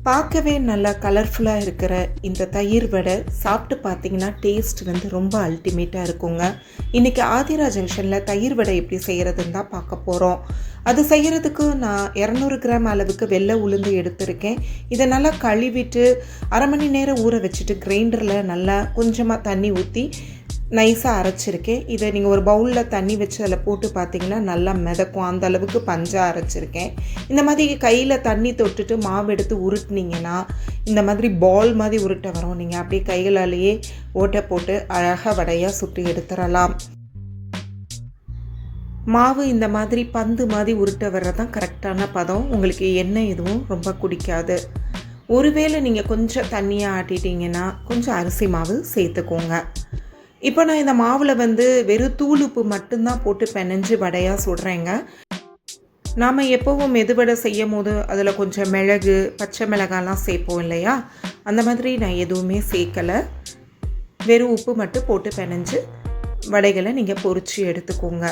பார்க்கவே நல்லா கலர்ஃபுல்லாக இருக்கிற இந்த தயிர் வடை சாப்பிட்டு பார்த்தீங்கன்னா டேஸ்ட் வந்து ரொம்ப அல்டிமேட்டாக இருக்குங்க. இன்றைக்கி ஆதிரா ஜங்ஷனில் தயிர் வடை எப்படி செய்கிறதுன்னு தான் பார்க்க போகிறோம். அது செய்கிறதுக்கு நான் 200 கிராம் அளவுக்கு வெள்ளை உளுந்து எடுத்திருக்கேன். இதை நல்லா கழுவிட்டு அரை மணி நேரம் ஊற வச்சுட்டு கிரைண்டரில் நல்லா கொஞ்சமாக தண்ணி ஊற்றி நைஸாக அரைச்சிருக்கேன். இதை நீங்கள் ஒரு பவுலில் தண்ணி வச்சு அதில் போட்டு பார்த்தீங்கன்னா நல்லா மிதக்கும். அந்த அளவுக்கு பஞ்சாக அரைச்சிருக்கேன். இந்த மாதிரி கையில் தண்ணி தொட்டுட்டு மாவு எடுத்து உருட்டினீங்கன்னா இந்த மாதிரி பால் மாதிரி உருட்ட வரும். நீங்கள் அப்படியே கைகளாலேயே ஓட்டை போட்டு அழகாக வடையாக சுட்டு எடுத்துடலாம். மாவு இந்த மாதிரி பந்து மாதிரி உருட்ட வர்றதான் கரெக்டான பதம். உங்களுக்கு எண்ணெய் எதுவும் ரொம்ப குடிக்காது. ஒருவேளை நீங்கள் கொஞ்சம் தண்ணியாக ஆட்டிட்டிங்கன்னா கொஞ்சம் அரிசி மாவு சேர்த்துக்கோங்க. இப்போ நான் இந்த மாவில் வந்து வெறும் தூள் உப்பு மட்டும்தான் போட்டு பெனஞ்சு வடையாக சுடுறேங்க. நாம் எப்போவும் மெதுவடை செய்யும் போது அதில் கொஞ்சம் மிளகு, பச்சை மிளகாலாம் சேர்ப்போம் இல்லையா, அந்த மாதிரி நான் எதுவுமே சேர்க்கலை. வெறும் உப்பு மட்டும் போட்டு பெனஞ்சு வடைகளை நீங்கள் பொரிச்சு எடுத்துக்கோங்க.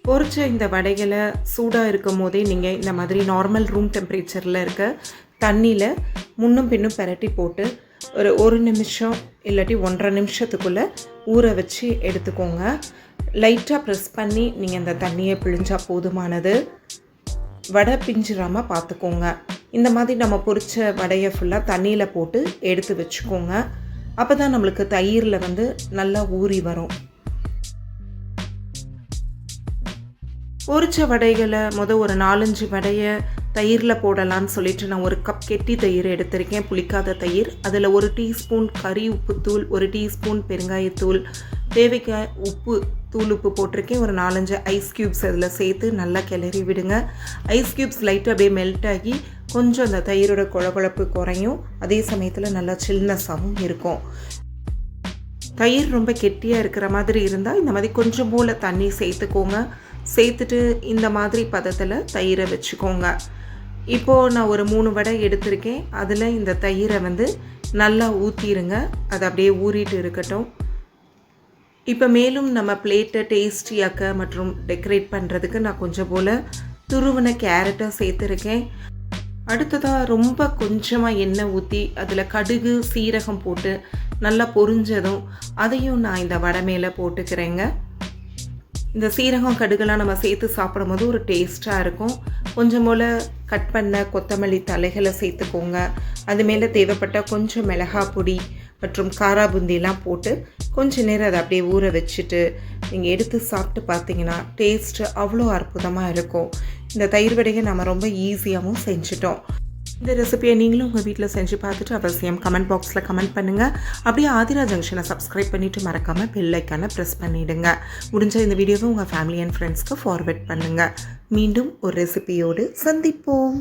பொரிச்ச இந்த வடைகளை சூடாக இருக்கும் போதே நீங்கள் இந்த மாதிரி நார்மல் ரூம் டெம்பரேச்சரில் இருக்க தண்ணியில் முன்னும் பின்னும் பெரட்டி போட்டு ஒரு நிமிஷம் இல்லாட்டி 1.5 நிமிஷத்துக்குள்ளே ஊற வச்சு எடுத்துக்கோங்க. லைட்டாக ப்ரெஸ் பண்ணி நீங்கள் இந்த தண்ணியை பிழிஞ்சால் போதுமானது. வடை பிஞ்சிடாமல் பார்த்துக்கோங்க. இந்த மாதிரி நம்ம பொரிச்ச வடையை ஃபுல்லாக தண்ணியில் போட்டு எடுத்து வச்சுக்கோங்க. அப்போ தான் நம்மளுக்கு தயிரில் வந்து நல்லா ஊறி வரும். பொரிச்ச வடைகளை ஒரு 4-5 வடையை தயிரில் போடலான்னு சொல்லிட்டு நான் 1 கப் கெட்டி தயிர் எடுத்திருக்கேன், புளிக்காத தயிர். அதில் 1 டீஸ்பூன் கறி உப்புத்தூள், 1 டீஸ்பூன் பெருங்காயத்தூள், தேவைக்கு உப்பு தூள் உப்பு போட்டிருக்கேன். ஒரு 4-5 ஐஸ் க்யூப்ஸ் அதில் சேர்த்து நல்லா கிளறி விடுங்க. ஐஸ் க்யூப்ஸ் லைட்டாக அப்படியே மெல்ட் ஆகி கொஞ்சம் அந்த தயிரோட குழகுழப்பு குறையும். அதே சமயத்தில் நல்லா சில்னஸாகவும் இருக்கும். தயிர் ரொம்ப கெட்டியாக இருக்கிற மாதிரி இருந்தால் இந்த மாதிரி கொஞ்சம் போல் தண்ணி சேர்த்துக்கோங்க. சேர்த்துட்டு இந்த மாதிரி பதத்தில் தயிரை வச்சுக்கோங்க. இப்போது நான் ஒரு 3 வடை எடுத்திருக்கேன். அதில் இந்த தயிரை வந்து நல்லா ஊற்றிடுங்க. அது அப்படியே ஊறிட்டு இருக்கட்டும். இப்போ மேலும் நம்ம பிளேட்டை டேஸ்டியாக்க மற்றும் டெக்கரேட் பண்ணுறதுக்கு நான் கொஞ்சம் போல் துருவின கேரட்டை சேர்த்துருக்கேன். அடுத்ததாக ரொம்ப கொஞ்சமாக எண்ணெய் ஊற்றி அதில் கடுகு, சீரகம் போட்டு நல்லா பொரிஞ்சதும் அதையும் நான் இந்த வடை மேலே போட்டுக்கிறேங்க. இந்த சீரகம், கடுகெல்லாம் நம்ம சேர்த்து சாப்பிடும் போது ஒரு டேஸ்ட்டாக இருக்கும். கொஞ்சம் போல் கட் பண்ண கொத்தமல்லி தலைகளை சேர்த்துக்கோங்க. அது மேலே தேவைப்பட்ட கொஞ்சம் மிளகாய் பொடி மற்றும் காரா பூந்திலாம் போட்டு கொஞ்சம் நேரம் அதை அப்படியே ஊற வச்சுட்டு நீங்கள் எடுத்து சாப்பிட்டு பார்த்தீங்கன்னா டேஸ்ட்டு அவ்வளோ அற்புதமாக இருக்கும். இந்த தயிர் வடையை நம்ம ரொம்ப ஈஸியாகவும் செஞ்சிட்டோம். இந்த ரெசிபியை நீங்களும் உங்கள் வீட்டில் செஞ்சு பார்த்துட்டு அவசியம் கமெண்ட் பாக்ஸில் கமெண்ட் பண்ணுங்கள். அப்படியே ஆதிரா ஜங்ஷனை சப்ஸ்கிரைப் பண்ணிவிட்டு மறக்காமல் பெல் ஐக்கானை ப்ரெஸ் பண்ணிவிடுங்க. முடிஞ்ச இந்த வீடியோவை உங்கள் ஃபேமிலி அண்ட் ஃப்ரெண்ட்ஸ்க்கு ஃபார்வர்ட் பண்ணுங்கள். மீண்டும் ஒரு ரெசிபியோடு சந்திப்போம்.